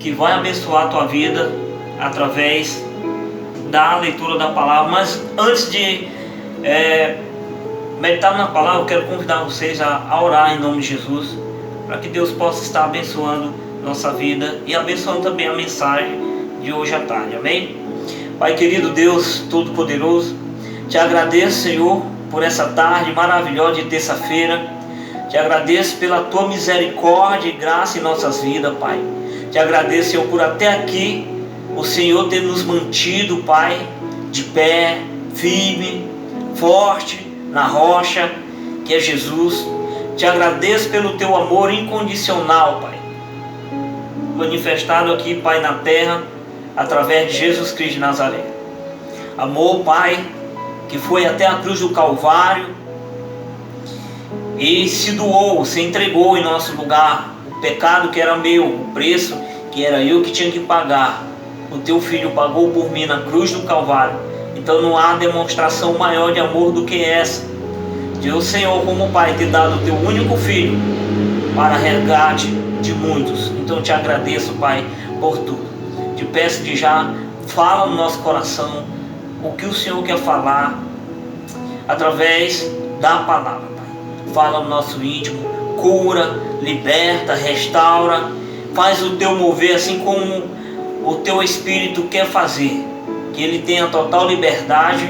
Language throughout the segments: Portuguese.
que vai abençoar a tua vida através da leitura da palavra. Mas antes de meditar na palavra, eu quero convidar vocês a orar em nome de Jesus, para que Deus possa estar abençoando nossa vida e abençoando também a mensagem de hoje à tarde. Amém? Pai querido, Deus Todo-Poderoso, te agradeço, Senhor, por essa tarde maravilhosa de terça-feira. Te agradeço pela tua misericórdia e graça em nossas vidas, Pai. Te agradeço, Senhor, por até aqui o Senhor ter nos mantido, Pai, de pé, firme, forte, na rocha, que é Jesus. Te agradeço pelo teu amor incondicional, Pai, manifestado aqui, Pai, na terra, através de Jesus Cristo de Nazaré. Amor, Pai, que foi até a cruz do Calvário e se doou, se entregou em nosso lugar. O pecado que era meu, o preço que era eu que tinha que pagar, o teu filho pagou por mim na cruz do Calvário. Então não há demonstração maior de amor do que essa, de o Senhor como Pai ter dado o teu único filho para resgate de muitos. Então te agradeço, Pai, por tudo. Te peço que já fala no nosso coração o que o Senhor quer falar através da palavra, Pai. Fala no nosso íntimo, cura, liberta, restaura, faz o teu mover assim como o teu Espírito quer fazer, que ele tenha total liberdade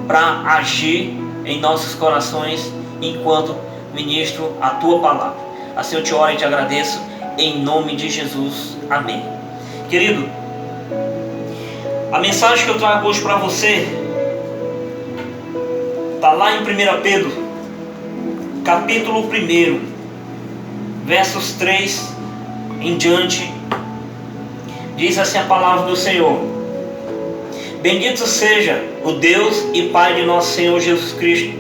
para agir em nossos corações enquanto ministro a tua palavra. Assim eu te oro e te agradeço em nome de Jesus. Amém. Querido, a mensagem que eu trago hoje para você está lá em 1 Pedro, capítulo 1, versos 3 em diante. Diz assim a palavra do Senhor: Bendito seja o Deus e Pai de nosso Senhor Jesus Cristo,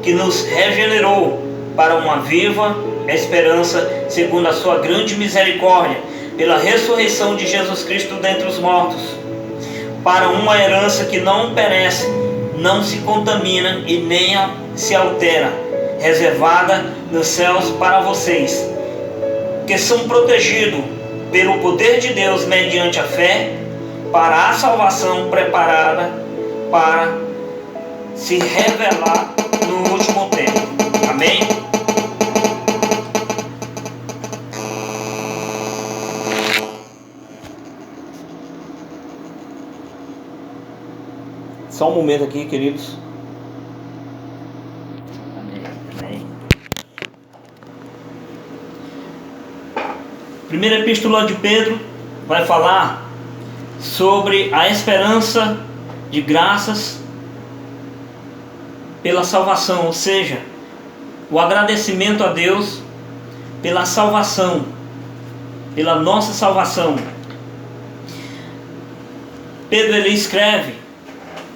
que nos regenerou para uma viva esperança, segundo a sua grande misericórdia, pela ressurreição de Jesus Cristo dentre os mortos, para uma herança que não perece, não se contamina e nem se altera, reservada nos céus para vocês, que são protegidos pelo poder de Deus mediante a fé, para a salvação preparada para se revelar no último tempo. Amém? Só um momento aqui, queridos. Amém. Primeira epístola de Pedro vai falar sobre a esperança de graças pela salvação, ou seja, o agradecimento a Deus pela salvação, pela nossa salvação. Pedro ele escreve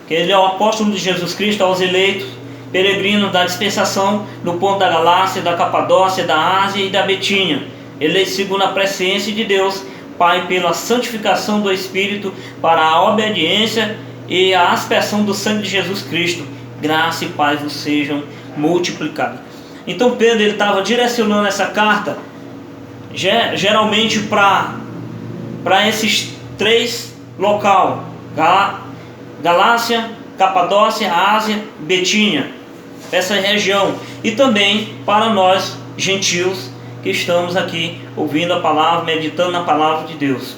que ele é o apóstolo de Jesus Cristo aos eleitos, peregrinos da dispensação no ponto da Galácia, da Capadócia, da Ásia e da Betínia, eleitos segundo a presciência de Deus, Pai, pela santificação do Espírito, para a obediência e a aspersão do sangue de Jesus Cristo. Graça e paz vos sejam multiplicadas. Então Pedro estava direcionando essa carta geralmente para esses três locais: Galácia, Capadócia, Ásia, Betínia, essa região, e também para nós gentios que estamos aqui ouvindo a palavra, meditando na palavra de Deus.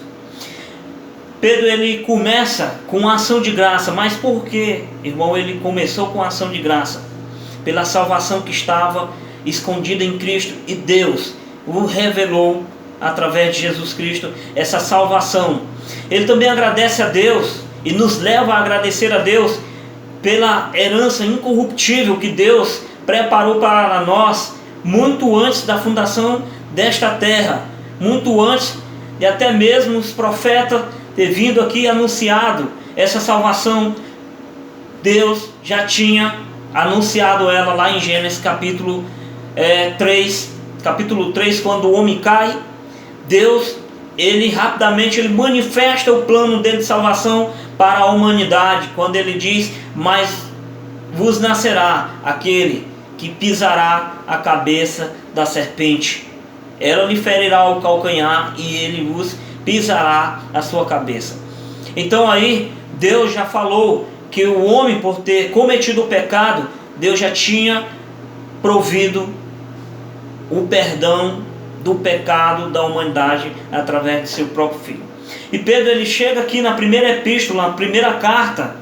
Pedro ele começa com uma ação de graça. Mas por que, irmão, ele começou com ação de graça? Pela salvação que estava escondida em Cristo, e Deus o revelou através de Jesus Cristo, essa salvação. Ele também agradece a Deus e nos leva a agradecer a Deus pela herança incorruptível que Deus preparou para nós muito antes da fundação desta terra, muito antes de até mesmo os profetas ter vindo aqui anunciado essa salvação. Deus já tinha anunciado ela lá em Gênesis capítulo 3, quando o homem cai. Deus rapidamente manifesta o plano dele de salvação para a humanidade, quando ele diz: mas vos nascerá aquele que pisará a cabeça da serpente, ela lhe ferirá o calcanhar e ele vos pisará a sua cabeça. Então aí Deus já falou que o homem, por ter cometido o pecado, Deus já tinha provido o perdão do pecado da humanidade através de seu próprio Filho. E Pedro, ele chega aqui na primeira epístola, na primeira carta,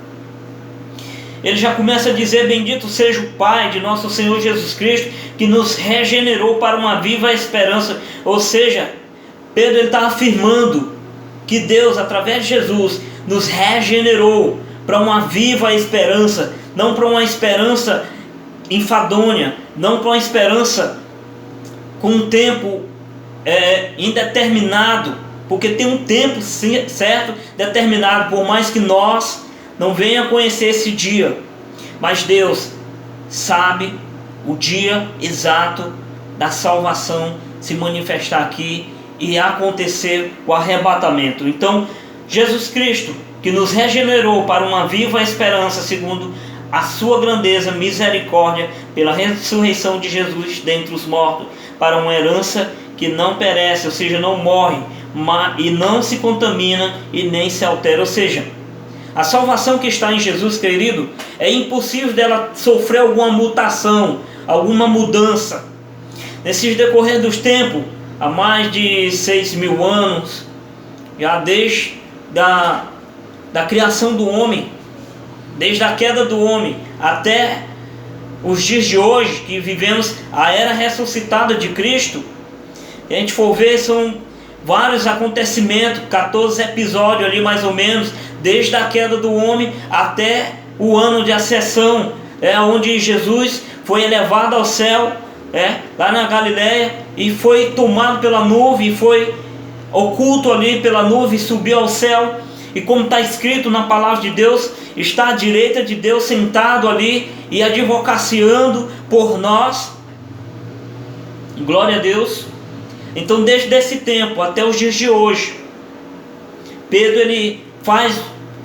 ele já começa a dizer: bendito seja o Pai de nosso Senhor Jesus Cristo, que nos regenerou para uma viva esperança. Ou seja, Pedro está afirmando que Deus, através de Jesus, nos regenerou para uma viva esperança, não para uma esperança enfadonha, não para uma esperança com um tempo indeterminado, porque tem um tempo certo, determinado, por mais que nós não venha conhecer esse dia, mas Deus sabe o dia exato da salvação se manifestar aqui e acontecer o arrebatamento. Então, Jesus Cristo, que nos regenerou para uma viva esperança, segundo a sua grandeza, misericórdia, pela ressurreição de Jesus dentre os mortos, para uma herança que não perece, ou seja, não morre, e não se contamina e nem se altera. Ou seja, a salvação que está em Jesus, querido, é impossível dela sofrer alguma mutação, alguma mudança. Nesses decorrer dos tempos, há mais de 6.000 anos, já desde da criação do homem, desde a queda do homem até os dias de hoje, que vivemos a era ressuscitada de Cristo, e a gente for ver, são vários acontecimentos, 14 episódios ali mais ou menos, desde a queda do homem até o ano de ascensão, onde Jesus foi elevado ao céu, lá na Galileia, e foi tomado pela nuvem, e foi oculto ali pela nuvem, subiu ao céu, e como está escrito na palavra de Deus, está à direita de Deus, sentado ali e advocaciando por nós. Glória a Deus. Então, desde esse tempo até os dias de hoje, Pedro, ele faz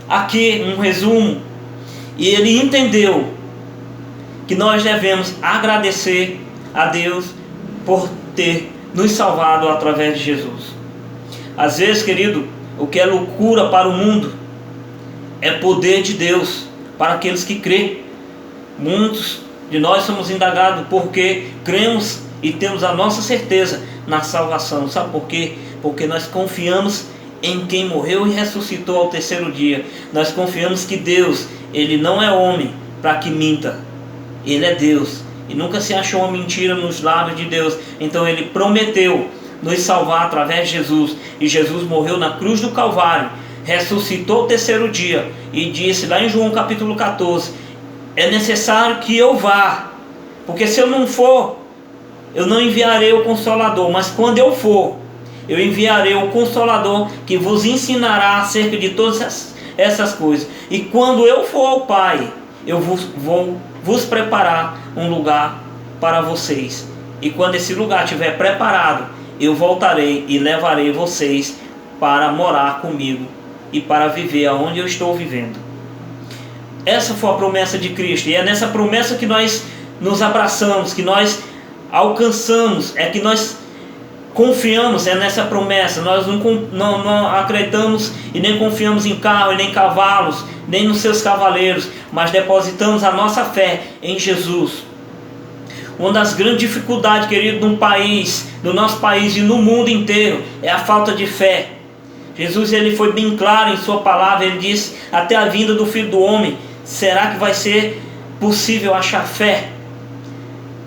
aqui um resumo, e ele entendeu que nós devemos agradecer a Deus por ter nos salvado através de Jesus. Às vezes, querido, o que é loucura para o mundo é poder de Deus para aqueles que crêem. Muitos de nós somos indagados porque cremos e temos a nossa certeza na salvação. Sabe por quê? Porque nós confiamos em quem morreu e ressuscitou ao terceiro dia. Nós confiamos que Deus, Ele não é homem para que minta. Ele é Deus e nunca se achou uma mentira nos lábios de Deus. Então Ele prometeu nos salvar através de Jesus, e Jesus morreu na cruz do Calvário, ressuscitou ao terceiro dia, e disse lá em João capítulo 14, é necessário que eu vá, porque se eu não for, eu não enviarei o Consolador, mas quando eu for, eu enviarei o Consolador, que vos ensinará acerca de todas essas coisas. E quando eu for ao Pai, eu vou vos preparar um lugar para vocês. E quando esse lugar estiver preparado, eu voltarei e levarei vocês para morar comigo e para viver aonde eu estou vivendo. Essa foi a promessa de Cristo, e é nessa promessa que nós nos abraçamos, que nós alcançamos, é que nós confiamos, é nessa promessa. Nós não acreditamos e nem confiamos em carro, nem cavalos, nem nos seus cavaleiros, mas depositamos a nossa fé em Jesus. Uma das grandes dificuldades, querido, do nosso país e no mundo inteiro, é a falta de fé. Jesus, ele foi bem claro em sua palavra. Ele disse: até a vinda do Filho do Homem, será que vai ser possível achar fé?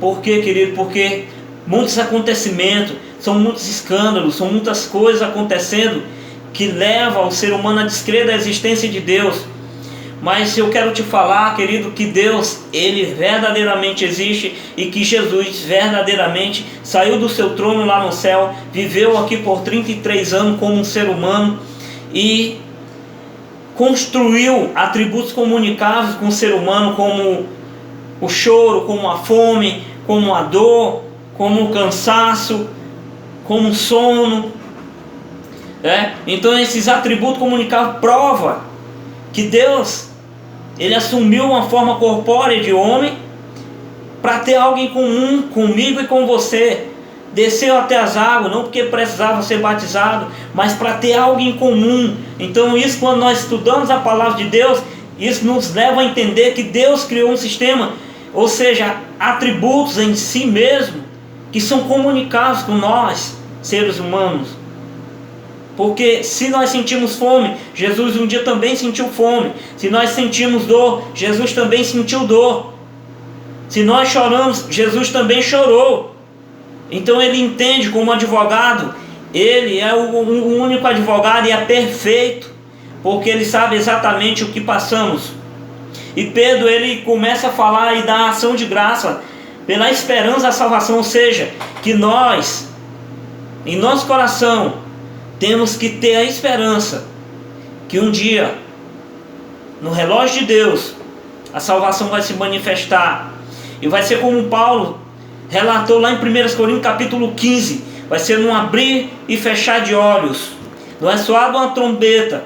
Por quê, querido? Porque muitos acontecimentos, são muitos escândalos, são muitas coisas acontecendo que levam o ser humano a descrer da existência de Deus. Mas eu quero te falar, querido, que Deus, Ele verdadeiramente existe, e que Jesus verdadeiramente saiu do seu trono lá no céu, viveu aqui por 33 anos como um ser humano e construiu atributos comunicáveis com o ser humano, como o choro, como a fome, como a dor, como o cansaço, como o sono. Então esses atributos comunicáveis provam que Deus, Ele assumiu uma forma corpórea de homem para ter algo em comum comigo e com você. desceu até as águas, não porque precisava ser batizado, mas para ter algo em comum. Então isso, quando nós estudamos a palavra de Deus, isso nos leva a entender que Deus criou um sistema, ou seja, atributos em si mesmo, que são comunicados com nós, seres humanos. Porque se nós sentimos fome, Jesus um dia também sentiu fome. Se nós sentimos dor, Jesus também sentiu dor. Se nós choramos, Jesus também chorou. Então ele entende, como advogado, ele é o único advogado e é perfeito, porque ele sabe exatamente o que passamos. E Pedro, ele começa a falar e dar ação de graça pela esperança da salvação, ou seja, que nós, em nosso coração, temos que ter a esperança que um dia, no relógio de Deus, a salvação vai se manifestar. E vai ser como Paulo relatou lá em 1 Coríntios capítulo 15. Vai ser num abrir e fechar de olhos, no ressoar de uma trombeta.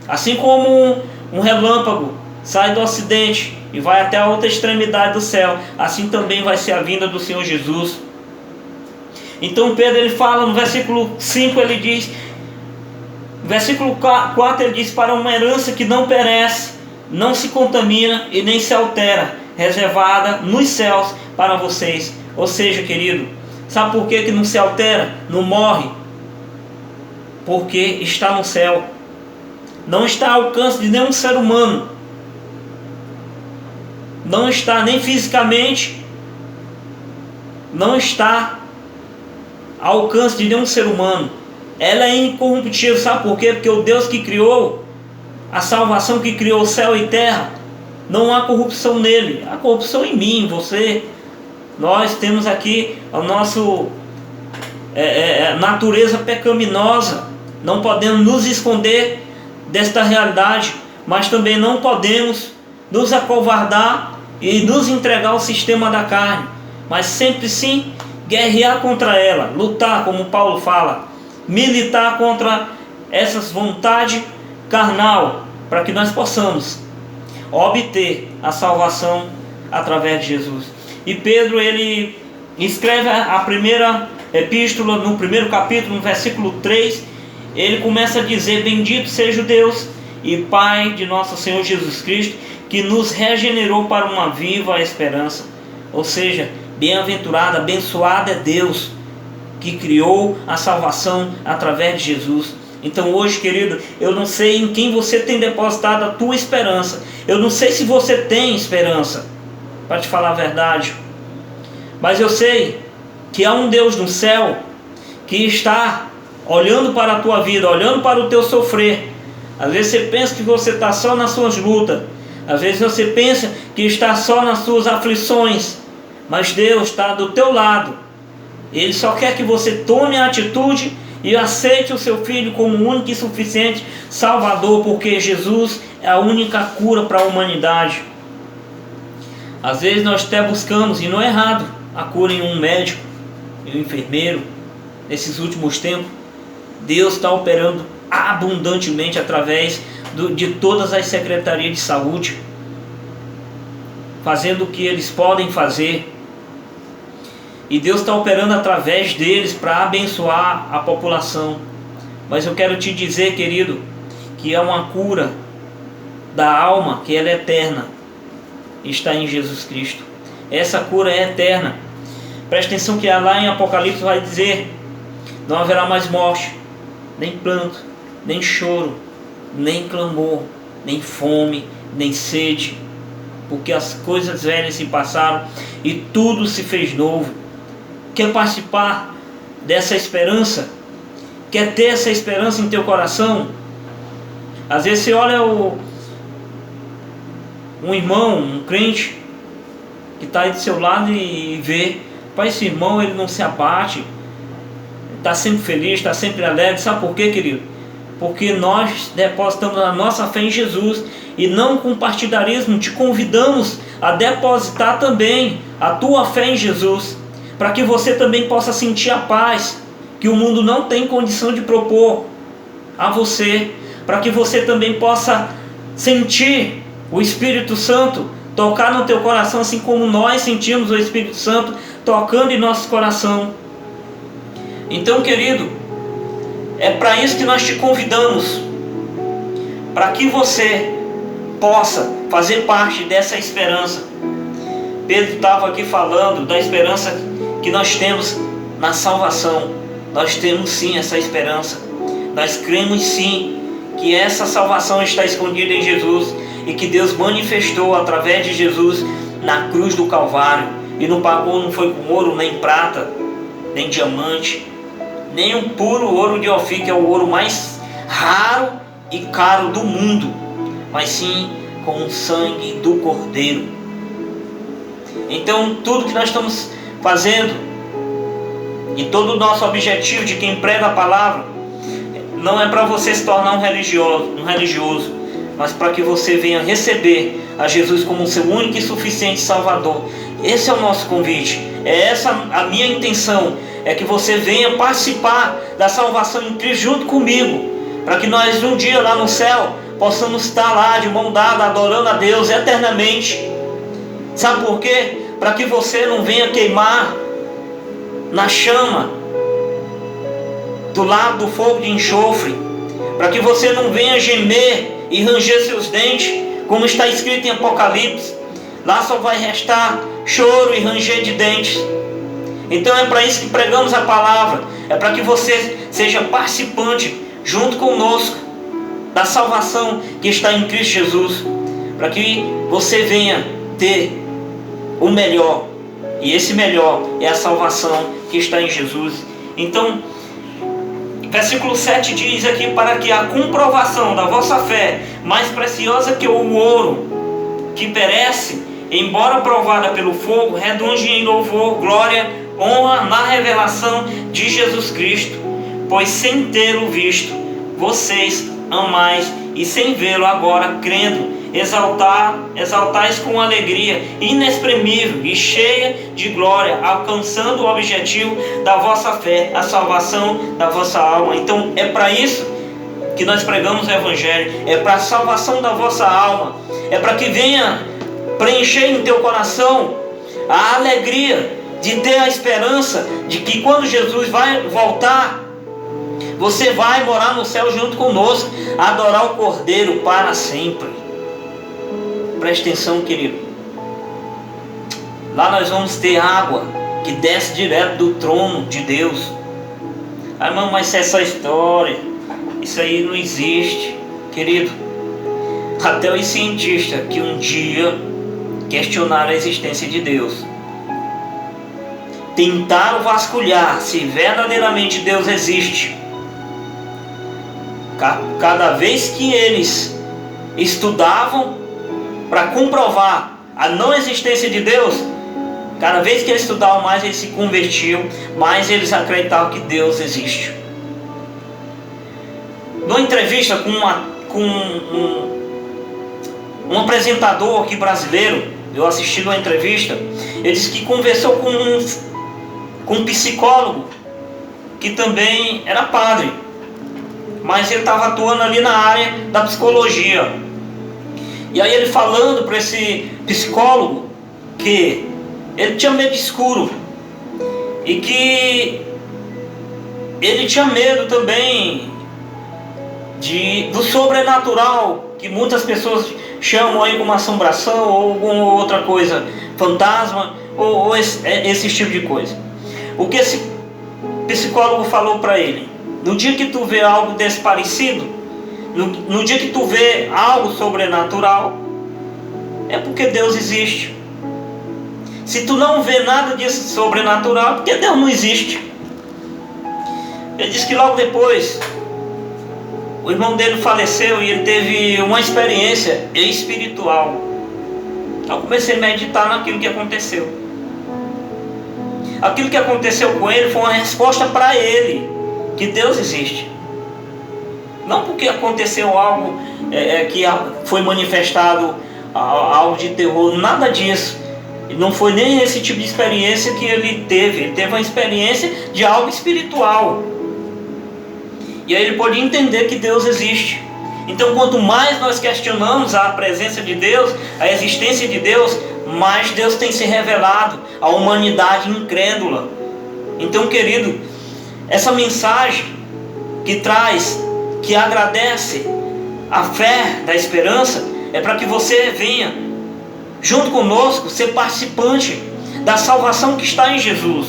Assim como um relâmpago sai do ocidente e vai até a outra extremidade do céu, assim também vai ser a vinda do Senhor Jesus. Então Pedro, ele fala no versículo 5, ele diz, no versículo 4 ele diz: para uma herança que não perece, não se contamina e nem se altera, reservada nos céus para vocês. Ou seja, querido, sabe por que não se altera, não morre? Porque está no céu, não está ao alcance de nenhum ser humano, não está nem fisicamente, não está ao alcance de nenhum ser humano. Ela é incorruptível. Sabe por quê? Porque o Deus que criou a salvação, que criou o céu e terra, não há corrupção nele. Há corrupção em mim, em você. Nós temos aqui a nossa natureza pecaminosa. Não podemos nos esconder desta realidade, mas também não podemos nos acovardar e nos entregar ao sistema da carne, mas sempre sim guerrear contra ela, lutar, como Paulo fala, militar contra essas vontades carnal, para que nós possamos obter a salvação através de Jesus. E Pedro, ele escreve a primeira epístola, no primeiro capítulo, no versículo 3, ele começa a dizer: bendito seja o Deus e Pai de nosso Senhor Jesus Cristo, que nos regenerou para uma viva esperança. Ou seja, bem-aventurado, abençoado é Deus que criou a salvação através de Jesus. Então hoje, querido, eu não sei em quem você tem depositado a tua esperança. Eu não sei se você tem esperança, para te falar a verdade, mas eu sei que há um Deus no céu que está olhando para a tua vida, olhando para o teu sofrer. Às vezes você pensa que você está só nas suas lutas, às vezes você pensa que está só nas suas aflições, mas Deus está do teu lado. Ele só quer que você tome a atitude e aceite o seu Filho como o único e suficiente Salvador, porque Jesus é a única cura para a humanidade. Às vezes nós até buscamos, e não é errado, a cura em um médico, em um enfermeiro. Nesses últimos tempos, Deus está operando abundantemente através de todas as secretarias de saúde, fazendo o que eles podem fazer. E Deus está operando através deles para abençoar a população. Mas eu quero te dizer, querido, que é uma cura da alma, que ela é eterna, está em Jesus Cristo. Essa cura é eterna. Presta atenção que lá em Apocalipse vai dizer: não haverá mais morte, nem pranto, nem choro, nem clamor, nem fome, nem sede, porque as coisas velhas se passaram e tudo se fez novo. Quer participar dessa esperança? Quer ter essa esperança em teu coração? Às vezes você olha um irmão, um crente que está aí do seu lado e vê: pai, esse irmão, ele não se abate, está sempre feliz, está sempre alegre. Sabe por quê, querido? Porque nós depositamos a nossa fé em Jesus, e não com partidarismo. Te convidamos a depositar também a tua fé em Jesus, para que você também possa sentir a paz que o mundo não tem condição de propor a você, para que você também possa sentir o Espírito Santo tocar no teu coração, assim como nós sentimos o Espírito Santo tocando em nosso coração. Então, querido, é para isso que nós te convidamos, para que você possa fazer parte dessa esperança. Pedro estava aqui falando da esperança que nós temos na salvação. Nós temos sim essa esperança. Nós cremos sim que essa salvação está escondida em Jesus e que Deus manifestou através de Jesus na cruz do Calvário. E não pagou, não foi com ouro, nem prata, nem diamante, nem um puro ouro de Ofir, que é o ouro mais raro e caro do mundo, mas sim com o sangue do Cordeiro. Então tudo que nós estamos fazendo e todo o nosso objetivo de quem prega a palavra não é para você se tornar um religioso, mas para que você venha receber a Jesus como seu único e suficiente Salvador. Esse é o nosso convite, é essa a minha intenção, é que você venha participar da salvação em Cristo junto comigo, para que nós um dia lá no céu possamos estar lá de mão dada adorando a Deus eternamente. Sabe por quê? Para que você não venha queimar na chama do lado do fogo de enxofre, para que você não venha gemer e ranger seus dentes, como está escrito em Apocalipse. Lá só vai restar choro e ranger de dentes. Então é para isso que pregamos a palavra, é para que você seja participante junto conosco da salvação que está em Cristo Jesus, para que você venha ter o melhor, e esse melhor é a salvação que está em Jesus. Então, versículo 7 diz aqui: para que a comprovação da vossa fé, mais preciosa que o ouro que perece, embora provada pelo fogo, redunde em louvor, glória, honra na revelação de Jesus Cristo. Pois sem tê-lo visto, vocês amais, e sem vê-lo agora, crendo, exaltais com alegria inexprimível e cheia de glória, alcançando o objetivo da vossa fé, a salvação da vossa alma. Então é para isso que nós pregamos o Evangelho, é para a salvação da vossa alma, é para que venha preencher em teu coração a alegria de ter a esperança de que quando Jesus vai voltar, você vai morar no céu junto conosco, adorar o Cordeiro para sempre. Preste atenção, querido. Lá nós vamos ter água que desce direto do trono de Deus. Ah, irmão, mas essa história, isso aí não existe, querido. Até os cientistas que um dia questionaram a existência de Deus, tentaram vasculhar se verdadeiramente Deus existe. Cada vez que eles estudavam para comprovar a não existência de Deus, cada vez que eles estudavam mais, eles se convertiam, mais eles acreditavam que Deus existe. Numa entrevista com um apresentador aqui brasileiro, eu assisti uma entrevista, ele disse que conversou com um psicólogo que também era padre, mas ele estava atuando ali na área da psicologia. E aí ele falando para esse psicólogo que ele tinha medo escuro e que ele tinha medo também do sobrenatural, que muitas pessoas chamam aí como assombração ou alguma outra coisa, fantasma ou esse tipo de coisa. O que esse psicólogo falou para ele: no dia que tu vê algo desse parecido, no dia que tu vê algo sobrenatural, é porque Deus existe. Se tu não vê nada disso sobrenatural, é porque Deus não existe. Ele disse que logo depois o irmão dele faleceu e ele teve uma experiência espiritual. Eu comecei a meditar naquilo que aconteceu. Aquilo que aconteceu com ele foi uma resposta para ele, que Deus existe. Não porque aconteceu algo que foi manifestado, algo de terror, nada disso. Não foi nem esse tipo de experiência que ele teve. Ele teve uma experiência de algo espiritual. E aí ele pôde entender que Deus existe. Então quanto mais nós questionamos a presença de Deus, a existência de Deus, mais Deus tem se revelado à humanidade incrédula. Então, querido, essa mensagem que traz, que agradece a fé da esperança, é para que você venha junto conosco ser participante da salvação que está em Jesus.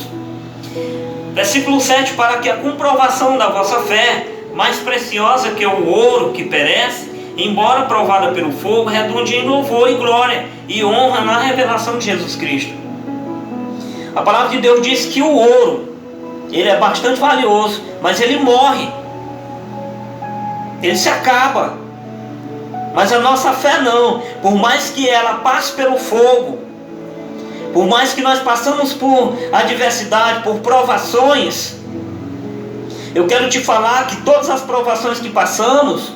Versículo 7: para que a comprovação da vossa fé, mais preciosa que o ouro que perece, embora provada pelo fogo, redunde em louvor e glória e honra na revelação de Jesus Cristo. A palavra de Deus diz que o ouro, ele é bastante valioso, mas ele morre, ele se acaba. Mas a nossa fé não. Por mais que ela passe pelo fogo, por mais que nós passamos por adversidade, por provações, eu quero te falar que todas as provações que passamos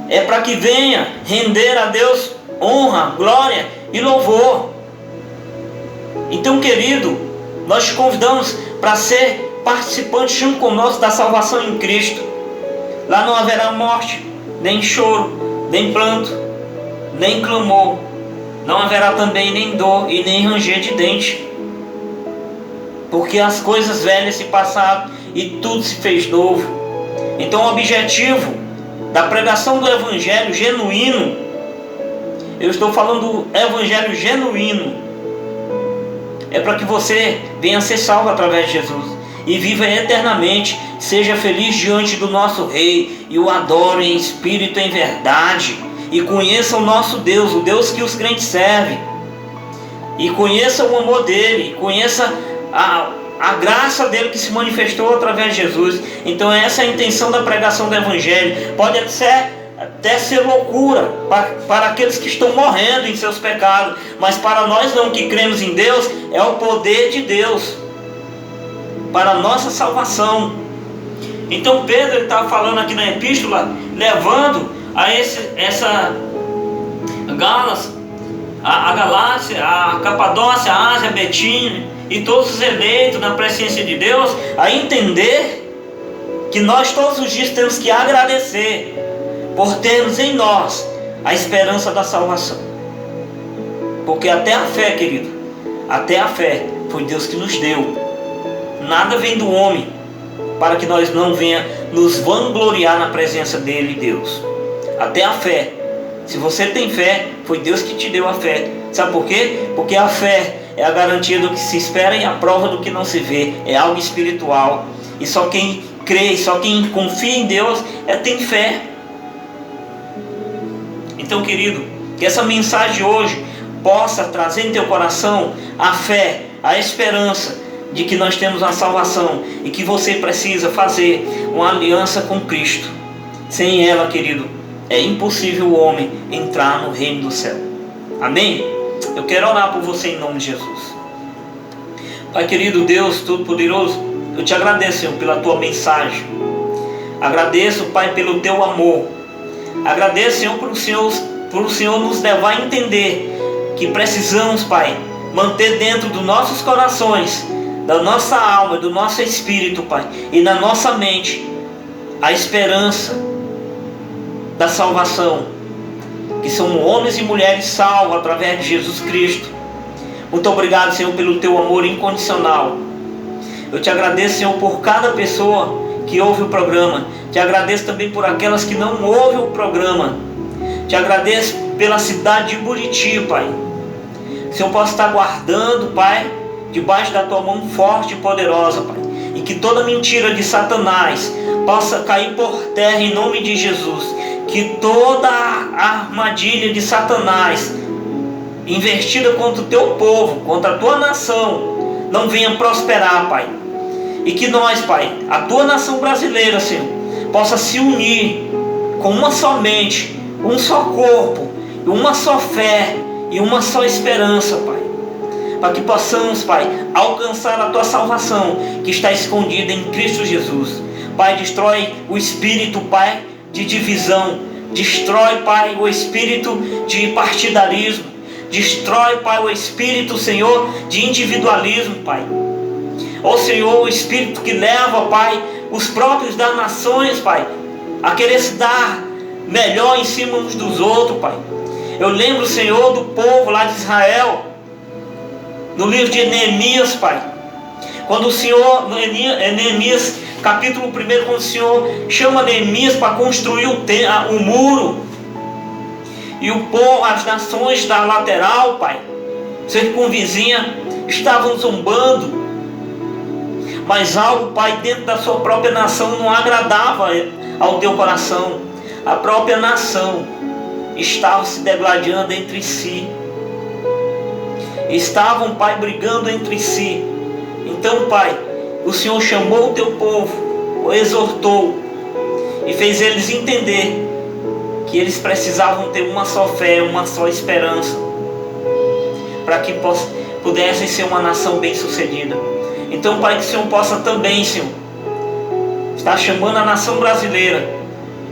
é para que venha render a Deus honra, glória e louvor. Então, querido, nós te convidamos para ser participante junto conosco da salvação em Cristo. Lá não haverá morte, nem choro, nem pranto, nem clamor. Não haverá também nem dor e nem ranger de dente, porque as coisas velhas se passaram e tudo se fez novo. Então o objetivo da pregação do Evangelho genuíno, eu estou falando do Evangelho genuíno, é para que você venha ser salvo através de Jesus e viva eternamente, seja feliz diante do nosso Rei e o adore em espírito e em verdade, e conheça o nosso Deus, o Deus que os crentes servem, e conheça o amor dele, conheça a graça dele que se manifestou através de Jesus. Então essa é a intenção da pregação do Evangelho. Pode até ser loucura para aqueles que estão morrendo em seus pecados, mas para nós não, que cremos em Deus, é o poder de Deus para a nossa salvação. Então Pedro está falando aqui na epístola, levando a essa a Galácia, a Capadócia, a Ásia, a Betínia e todos os eleitos na presciência de Deus, a entender que nós todos os dias temos que agradecer por termos em nós a esperança da salvação. Porque até a fé, querido, até a fé foi Deus que nos deu. Nada vem do homem para que nós não venha nos vangloriar na presença dele, Deus. Até a fé, se você tem fé, foi Deus que te deu a fé. Sabe por quê? Porque a fé é a garantia do que se espera e a prova do que não se vê. É algo espiritual, e só quem crê, só quem confia em Deus tem fé. Então, querido, que essa mensagem hoje possa trazer em teu coração a fé, a esperança de que nós temos a salvação e que você precisa fazer uma aliança com Cristo. Sem ela, querido, é impossível o homem entrar no reino do céu. Amém? Eu quero orar por você em nome de Jesus. Pai querido, Deus Todo-Poderoso, eu te agradeço, Senhor, pela tua mensagem. Agradeço, Pai, pelo teu amor. Agradeço, Senhor, por o Senhor nos levar a entender que precisamos, Pai, manter dentro dos nossos corações, da nossa alma, do nosso espírito, Pai, e na nossa mente, a esperança da salvação, que são homens e mulheres salvos através de Jesus Cristo. Muito obrigado, Senhor, pelo teu amor incondicional. Eu te agradeço, Senhor, por cada pessoa que ouve o programa. Te agradeço também por aquelas que não ouvem o programa. Te agradeço pela cidade de Buriti, Pai. Que o Senhor possa estar guardando, Pai, debaixo da tua mão forte e poderosa, Pai. E que toda mentira de Satanás possa cair por terra em nome de Jesus. Que toda a armadilha de Satanás investida contra o teu povo, contra a tua nação, não venha prosperar, Pai. E que nós, Pai, a tua nação brasileira, Senhor, possa se unir com uma só mente, um só corpo, uma só fé e uma só esperança, Pai. Para que possamos, Pai, alcançar a tua salvação que está escondida em Cristo Jesus. Pai, destrói o espírito, Pai, de divisão. Destrói, Pai, o espírito de partidarismo. Destrói, Pai, o espírito, Senhor, de individualismo, Pai. Ó Senhor, o espírito que leva, Pai, os próprios das nações, Pai, a querer se dar melhor em cima uns dos outros, Pai. Eu lembro, Senhor, do povo lá de Israel, no livro de Neemias, Pai, Quando o Senhor, Neemias, capítulo 1, quando o Senhor chama Neemias para construir o muro, e o povo, as nações da lateral, Pai, circunvizinha, estavam zombando, mas algo, Pai, dentro da sua própria nação não agradava ao teu coração. A própria nação estava se degladiando entre si, estavam, Pai, brigando entre si. Então, Pai, o Senhor chamou o teu povo, o exortou e fez eles entender que eles precisavam ter uma só fé, uma só esperança, para que pudessem ser uma nação bem-sucedida. Então, Pai, que o Senhor possa também, Senhor, estar chamando a nação brasileira,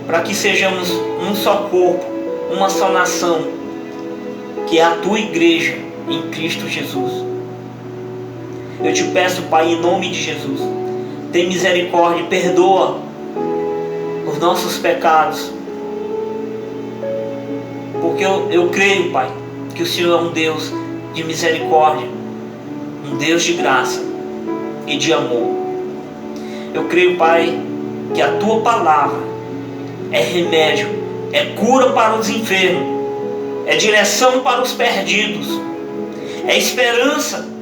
para que sejamos um só corpo, uma só nação, que é a tua igreja em Cristo Jesus. Eu te peço, Pai, em nome de Jesus, tem misericórdia, perdoa os nossos pecados, porque eu creio, Pai, que o Senhor é um Deus de misericórdia, um Deus de graça e de amor. Eu creio, Pai, que a tua palavra é remédio, é cura para os enfermos, é direção para os perdidos, é esperança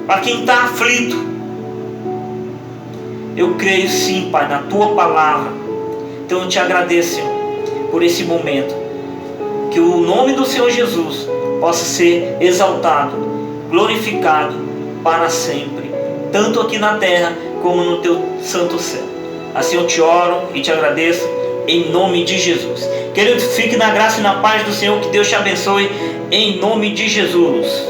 para quem está aflito. Eu creio sim, Pai, na tua palavra. Então eu te agradeço, Senhor, por esse momento. Que o nome do Senhor Jesus possa ser exaltado, glorificado para sempre, tanto aqui na terra como no teu santo céu. Assim eu te oro e te agradeço em nome de Jesus. Querido, fique na graça e na paz do Senhor. Que Deus te abençoe em nome de Jesus.